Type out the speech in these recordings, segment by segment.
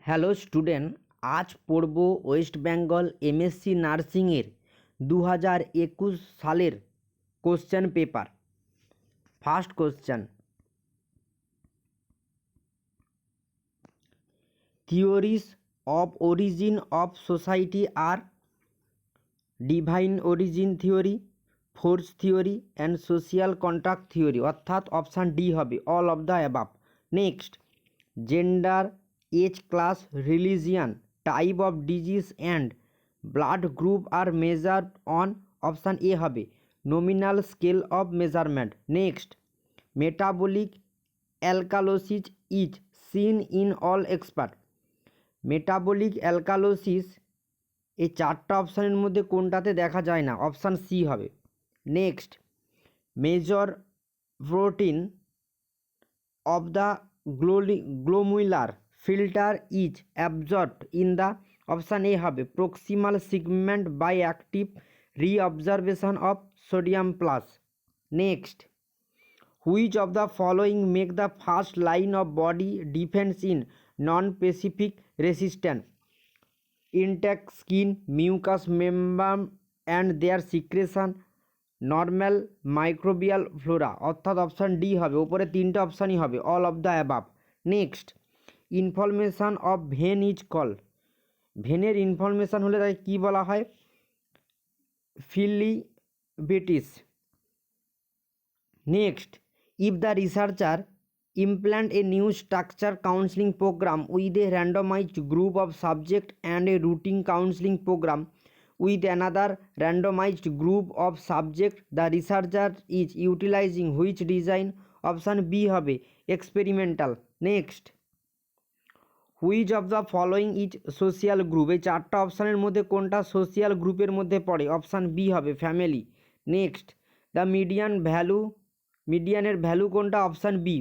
Hello student, আজ পড়ব West Bengal MSc নার্সিংয়ের 2021 সালের question paper. First question, theories of origin of society আর divine origin theory, force theory and social contract theory, অর্থাৎ option D হবে all of the above. Next, gender, age, class, religion, type of disease and blood group are measured on, option A হবে nominal scale of measurement. Next, metabolic alkalosis is seen in all except. Metabolic alkalosis এই চারটা অপশানের মধ্যে কোনটাতে দেখা যায় না? Option C হবে। Next, major protein of the glomerular filter is absorbed in the, option A হবে proximal segment by active reabsorption of sodium plus. Next, which of the following make the first line of body defence in non specific resistant? intact skin, mucous membrane and their secretion, normal microbial flora, অর্থাৎ option D হবে। ওপরে তিনটে অপশানই হবে all of the above. Next, inflammation of vein is call, ভেনের information হলে তাকে কী বলা হয়? Phlebitis. Next, if the researcher implant a new structure counseling program with a randomized group of subject and a routine counseling program with another randomized group of subject, the researcher is utilizing which design? Option B হবে experimental. Next, which of the following is social group? এই চারটা অপশানের মধ্যে কোনটা social গ্রুপের মধ্যে পড়ে? Option B হবে ফ্যামিলি। নেক্সট, দ্য মিডিয়ানের ভ্যালু কোনটা? Option B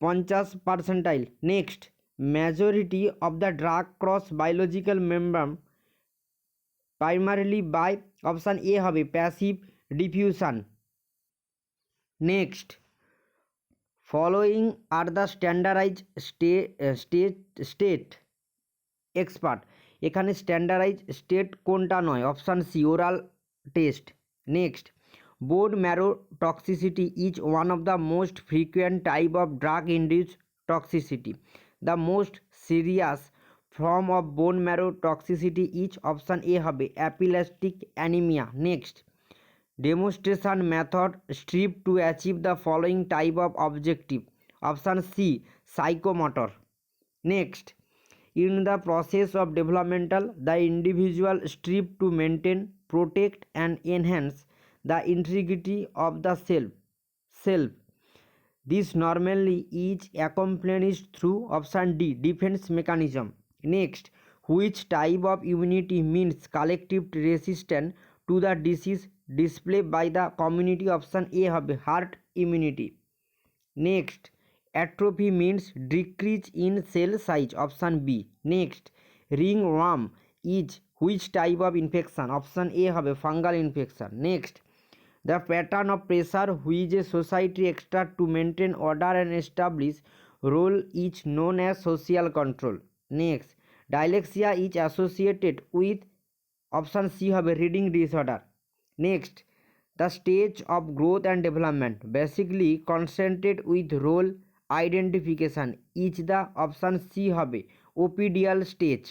50%। Next, majority of the drug cross biological membrane primarily by, option A হবে passive diffusion. Next, following are the standardise state except, এখানে স্ট্যান্ডার্ডাইজ স্টেট কোনটা নয়? Option C oral test. Next, bone marrow toxicity is one of the most frequent type of drug-induced toxicity. The most serious form of bone marrow toxicity is, option A হবে aplastic anemia. Next, demonstration method strive to achieve the following type of objective. Option C psychomotor. Next, in the process of developmental, the individual strive to maintain, protect and enhance the integrity of the self. This normally is accomplished through, option D defense mechanism. Next, which type of immunity means collective resistance to the disease displayed by the community? Option A হবে herd immunity. Next, atrophy means decrease in cell size. Option B. Next, ringworm is which type of infection? Option A হবে fungal infection. Next, the pattern of pressure which a society exerts to maintain order and establish role is known as social control. Next, dyslexia is associated with, option C হবে reading disorder. Next, the stage of growth and development basically concentrated with role identification is the, option C হবে opedial stage.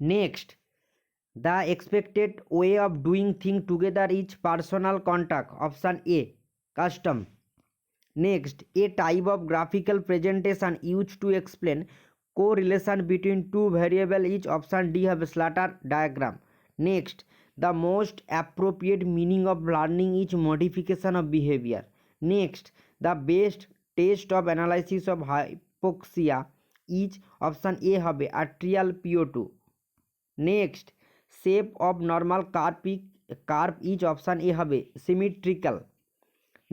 Next, the expected way of doing things together is personal contact. Option A custom. Next, a type of graphical presentation used to explain correlation between two variables is, option D have Slater diagram. Next, the most appropriate meaning of learning is modification of behavior. Next, the best test of analysis of hypoxia is, option A have arterial PO2. Next, shape of normal curve is, option A হবে symmetrical.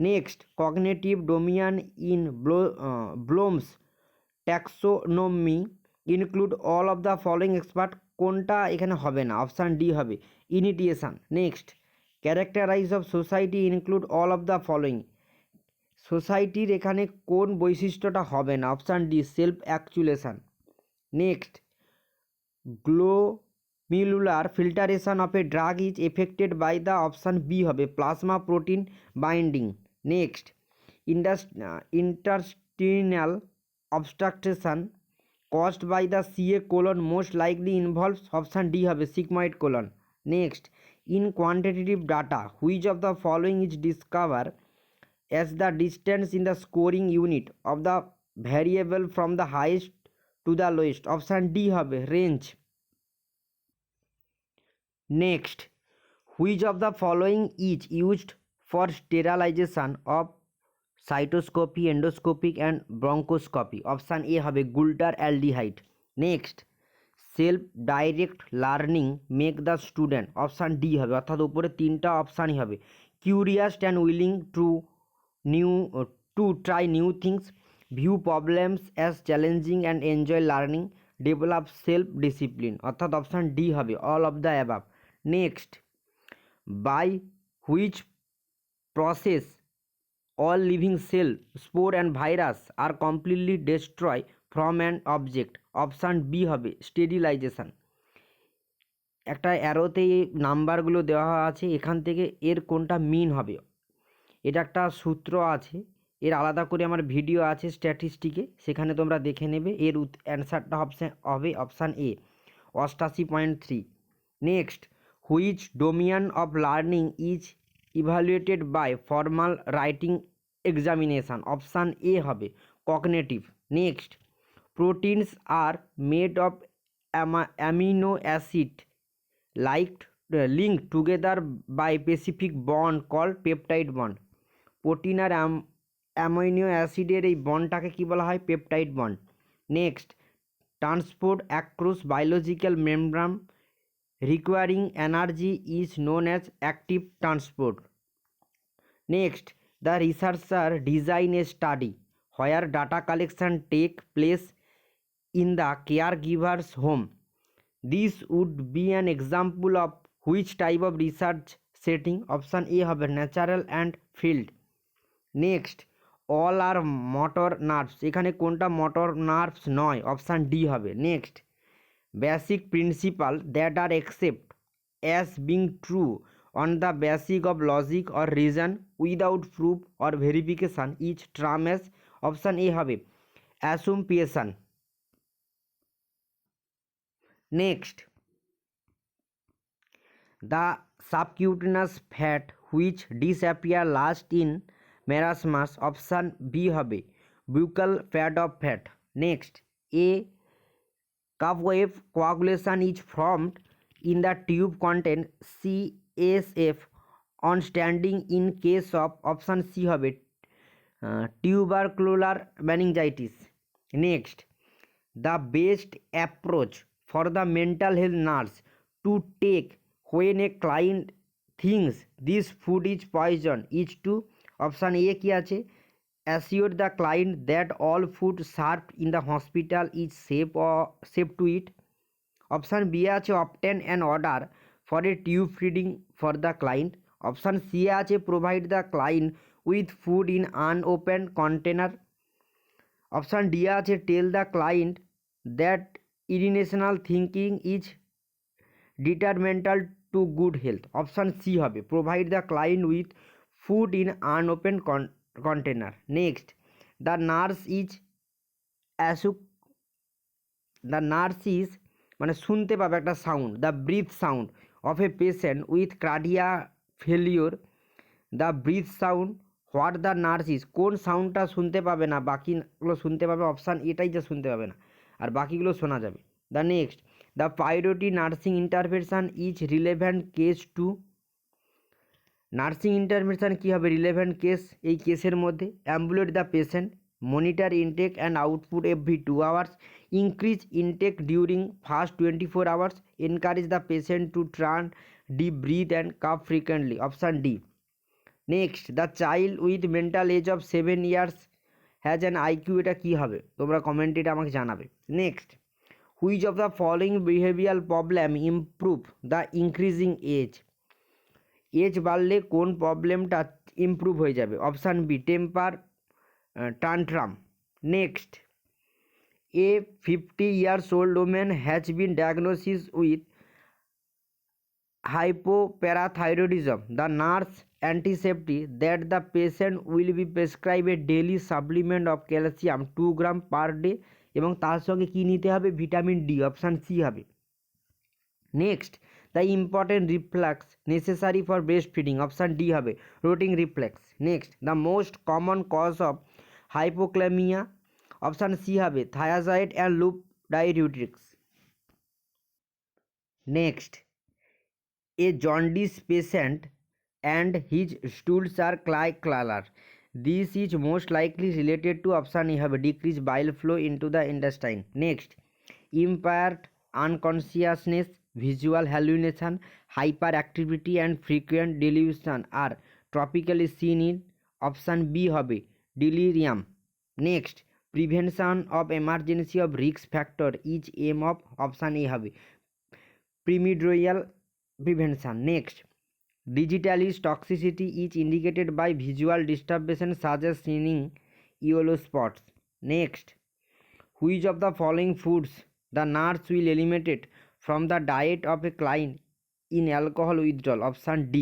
Next, cognitive domain in Bloom's taxonomy include all of the following expert, কোনটা এখানে হবে না? Option D হবে initiation. Next, characterise of society include all of the following, সোসাইটির এখানে কোন বৈশিষ্ট্যটা হবে না? Option D self actualisation. Next, glomerular filtration of a drug is affected by the, option B হবে plasma protein binding. Next, intestinal obstruction caused by the CA colon most likely involves, option D হবে sigmoid colon. Next, in quantitative data which of the following is discovered as the distance in the scoring unit of the variable from the highest to the lowest, option D হবে range. Next, which of the following is used for sterilization of cystoscopy, endoscopic and bronchoscopy, option A হবে glutaraldehyde. Next, self direct learning make the student, option D হবে, অর্থাৎ উপরে তিনটা অপশানই হবে। Curious and willing to try new things, view problems as challenging and enjoy learning, develop self discipline, অর্থাৎ option D হবে all of the above. Next, by which process all living cell, spore and virus are completely destroyed from an object, option B হবে sterilisation. একটা অ্যারোতে এই নাম্বারগুলো দেওয়া আছে, এখান থেকে এর কোনটা মিন হবে, এটা একটা সূত্র আছে, এর আলাদা করে আমার ভিডিও আছে স্ট্যাটিস্টিকে, সেখানে তোমরা দেখে নেবে। এর অ্যান্সারটা হবে option A 88.3। Next, which domain of learning is evaluated by formal writing examination, option A হবে cognitive. Next, proteins are made of amino acid link together by specific bond call peptide bond. Protein আর amino অ্যাসিডের এই বন্ডটাকে কী বলা হয়? Peptide bond. Next, transport across biological membrane requiring energy is known as active transport. Next, the researcher design a study where data collection take place in the caregiver's home. This would be an example of which type of research setting, option A হবে natural and field. Next, all are motor nerves, এখানে কোনটা motor nerves নয়, option D হবে। Next, basic principle that are accepted as being true on the basis of logic or reason without proof or verification is termed as, option A হবে assumption. Next, the subcutaneous fat which disappear last in marasmus, option B হবে buccal fat of fat. Next, a cobweb coagulation is formed in the tube contain CSF on standing in case of, option C হবে tubercular meningitis. Next, the best approach for the mental health nurse to take when a client thinks this food is poison is to, option A কি আছে assure the client that all food served in the hospital is safe to eat, option B আছে obtain an order for a tube feeding for the client, option C আছে provide the client with food in unopened container, option D আছে tell the client that irrational thinking is detrimental to good health, option C হবে provide the client with food in unopened container. Next, the nurse is মানে শুনতে পাবে একটা sound, the breath sound of a patient with cardiac failure, the breath sound what the nurse is, কোন সাউন্ডটা শুনতে পাবে না, বাকিগুলো শুনতে পাবে, অপশান এটাই যা শুনতে পাবে না, আর বাকিগুলো শোনা যাবে। The next, the priority nursing intervention is relevant case to, nursing intervention কী হবে রিলেভেন্ট কেস এই কেসের মধ্যে, ambulate the patient, monitor intake and output every 2 hours, increase intake during first 24 hours, encourage the patient to turn deep breathe and cough frequently, option D. Next, the child with mental age of 7 years has an IQ, এটা কি হবে তোমরা কমেন্টে এটা আমাকে জানাবে। Next, which of the following behavioural problem improve the increasing age, age বাড়লে কোন প্রবলেমটা ইমপ্রুভ হয়ে যাবে, option B temper tantrum. Next, a 50-year-old woman has been diagnosed with hypoparathyroidism. The nurse anticipates that the patient will be prescribed a daily supplement of calcium 2 gram per day এবং তার সঙ্গে কী নিতে হবে? Vitamin D, option C হবে। Next, the important reflex necessary for breast feeding, option D হবে rooting reflex. Next, the most common cause of hypokalaemia, option C হবে thiazide and loop diuretics. Next, a jaundice patient and his stools are clay color. This is most likely related to option A have decreased bile flow into the intestine. Next, impaired unconsciousness, visual hallucination, hyperactivity and frequent delusion are tropically seen in option B হবে delirium. Next, prevention of emergency of risk factor is aim of option A হবে primordial prevention. Next, digitalis toxicity is indicated by visual disturbance such as seeing yellow spots. Next, which of the following foods the nurse will eliminate from the diet of a client in alcohol withdrawal, option D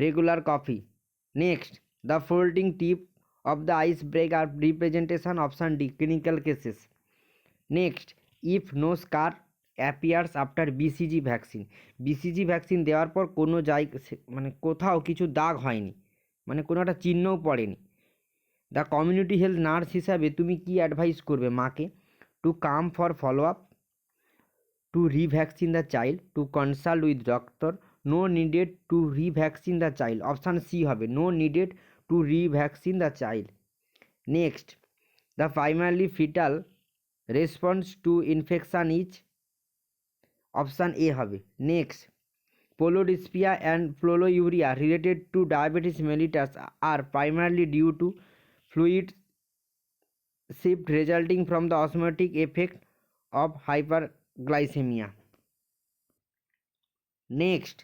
regular coffee. Next, the folding tip of the icebreaker representation, option D clinical cases. Next, if no scar appears after BCG vaccine, BCG vaccine দেওয়ার পর কোনো মানে কোথাও কিছু দাগ হয়নি, মানে কোনো একটা চিহ্নও পড়েনি। দ্য কমিউনিটি হেলথ নার্স হিসাবে তুমি কি অ্যাডভাইস করবে মাকে? To come for follow up, to revaccine the child, to consult with doctor, no needed to revaccine the child, option C হবে no needed to revaccine the child. Next, the primary fetal response to infection is, option A হবে। Next, polydipsia and polyuria related to diabetes mellitus are primarily due to fluid shift resulting from the osmotic effect of hyperglycaemia. Next,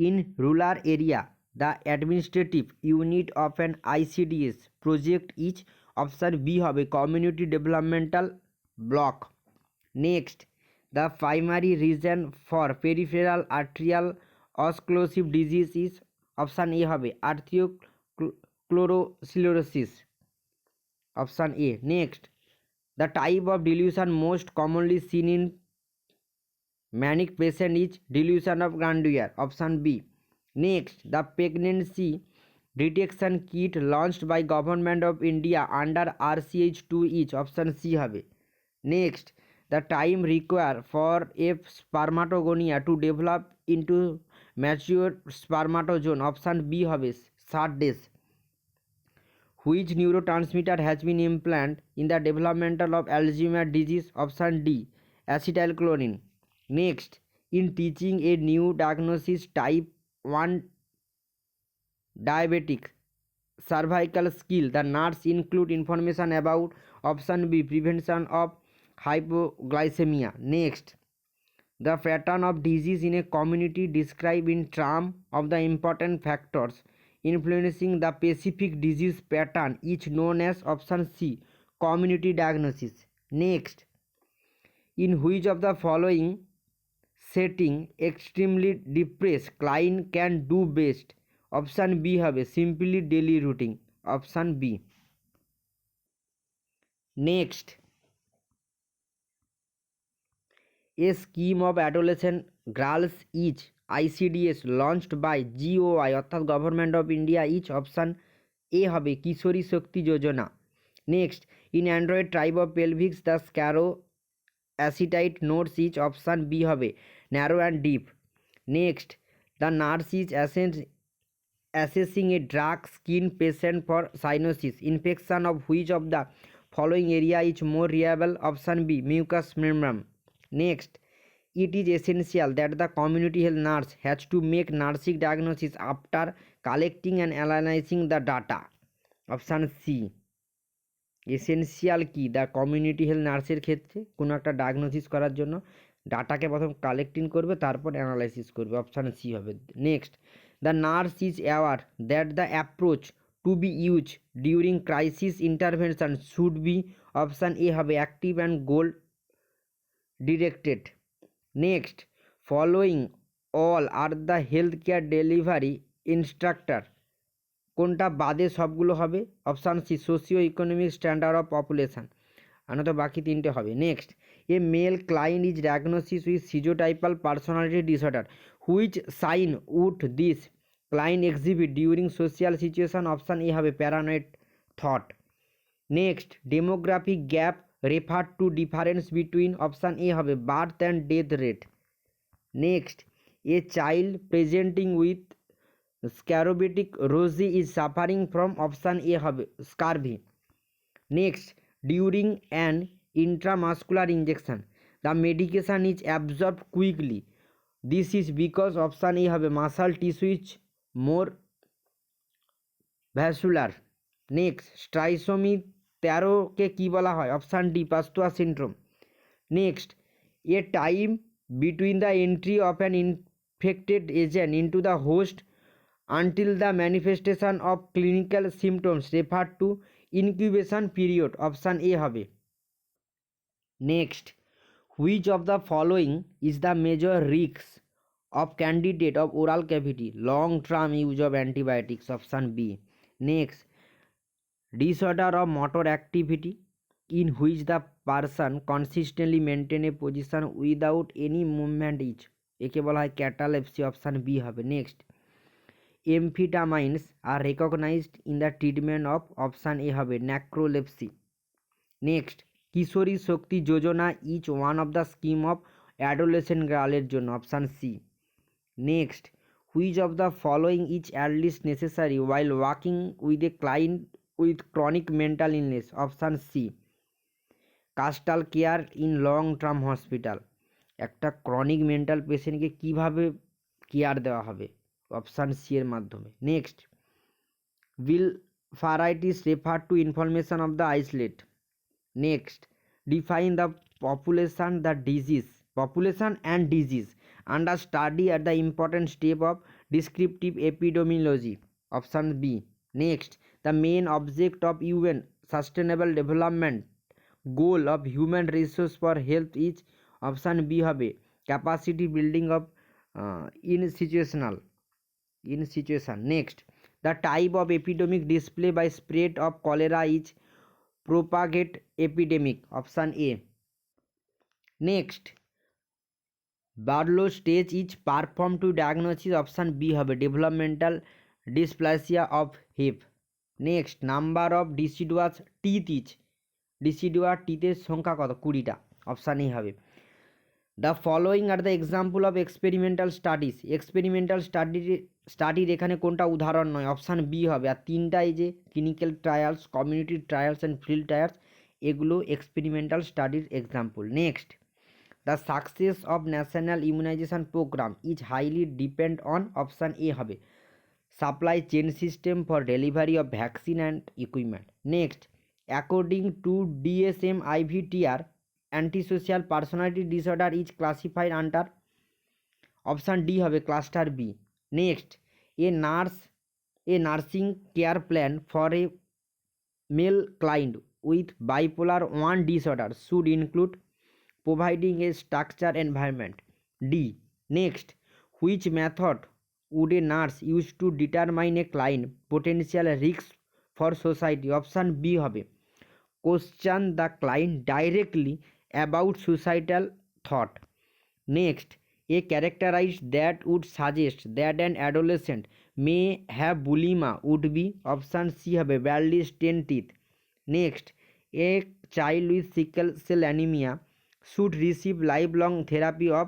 in rural area the administrative unit of an ICDS project is, option B হবে community developmental block. Next, the primary reason for peripheral arterial oscillosive disease is, option A হবে arteriosclerosis, option A. Next, the type of delusion most commonly seen in manic patient is delusion of grandeur, option B. Next, the pregnancy detection kit launched by government of India under RCH2 is, option C হবে। Next, the time required for a spermatogonia to develop into mature spermatozoon, option B হবে 60 days. Which neurotransmitter has been implanted in the developmental of Alzheimer's disease, option D acetylcholine. Next, in teaching a new diagnosis type 1 diabetic cervical skill, the nurse include information about, option B prevention of hypoglycemia. Next, the pattern of disease in a community described in terms of the important factors influencing the specific disease pattern is known as, option C community diagnosis. Next, in which of the following setting extremely depressed client can do best, option B হবে simply daily routine, option B. Next, a scheme of adolescent girls is ICDS launched by GOI অর্থাৎ government of India is, option A হবে Kishori Shakti Yojana. Next, in android type of pelvis the sacro sciatic notch is, option B হবে narrow and deep. Next, the nurse is assessing a drug skin patient for cyanosis infection of which of the following area is more reliable, option B mucous membrane. Next, it is essential that the community health nurse has to make nursing diagnosis after collecting and analyzing the data, option C essential কি the community health নার্সের ক্ষেত্রে কোনো একটা diagnosis করার জন্য ডাটাকে প্রথম collecting করবে তারপর অ্যানালাইসিস করবে, অপশান সি হবে। Next, the nurse is aware that the approach to be use during crisis intervention should be option A হবে active and goal directed. Next, following all are the health care delivery instructor কোনটা বাদে সবগুলো হবে? Option C socio economic standard of population, তো বাকি তিনটে হবে। Next, a male client is diagnosis with schizotypal personality disorder, which sign would this client exhibit during social situation? Option A হবে paranoid thought. Next, demographic gap refer to difference between? Option A হবে birth and death rate. Next, a child presenting with scorbutic rosary is suffering from? Option A হবে scurvy. Next, during an intramuscular injection the medication is absorbed quickly, this is because? Option A হবে muscle tissue is more vascular. Next, trisomy 13 কে কী বলা হয়? Option D Patau syndrome. Next, a time between the entry of an infected agent into the host until the manifestation of clinical symptoms refer to incubation period? Option A হবে। Next, which of the following is the major risk of candidate of oral cavity long term use of antibiotics? Option B. Next, disorder of motor activity in which the person consistently maintain a position without any movement is? একে বলা হয় catalepsy? Option B হবে। Next, amphetamines are recognised in the treatment of? Option A হবে narcolepsy. Next, Kishori Shakti Yojana is one of the scheme of adolescent গার্লের জন্য? Option C. Next, which of the following is at least necessary while working with a client with chronic mental illness? Option C custodial care in long term hospital. একটা chronic mental পেশেন্টকে কীভাবে care দেওয়া হবে? Option C এর মাধ্যমে। Next, blepharitis refer to inflammation of the eyelid. Next, define the population and disease under study at the important step of descriptive epidemiology? Option B. Next, the main object of UN sustainable development goal of human resource for health is? Option B হবে capacity building of in situation. Next, the type of epidemic display by spread of cholera is propagate epidemic? Option A. Next, Barlow stage is performed to diagnosis? Option B হবে developmental dysplasia of hip. Next, number of deciduous teeth is? deciduous টিথের সংখ্যা কত? 20টা। Option A হবে। The following are the example of experimental studies, experimental স্টাডির এখানে কোনটা উদাহরণ নয়? Option B হবে। আর তিনটা এই যে clinical trials, community trials and field trials, এগুলো এক্সপেরিমেন্টাল স্টাডির example. Next, the success of national immunisation programme is highly depend on? Option A হবে supply chain system for delivery of vaccine and equipment. Next, according to DSM IVTR antisocial personality disorder is classified under? Option D হবে cluster B. Next, a nursing care plan for a male client with bipolar 1 disorder should include providing a structured environment? D. Next, which method would a nurse use to determine a client potential risk for society? Option B হবে question the client directly about suicidal thought. Next, a characterized that would suggest that an adolescent may have bulimia would be? Option C হবে badly stained teeth. Next, a child with sickle cell anemia should receive lifelong therapy of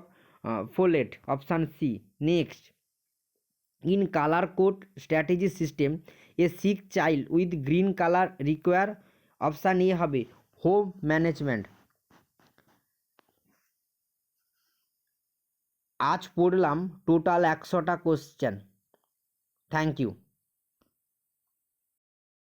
folate? Option C. Next, in color code strategy system a sick child with green color require? Option A হবে home management. আজ পড়লাম total 100টা question. Thank you.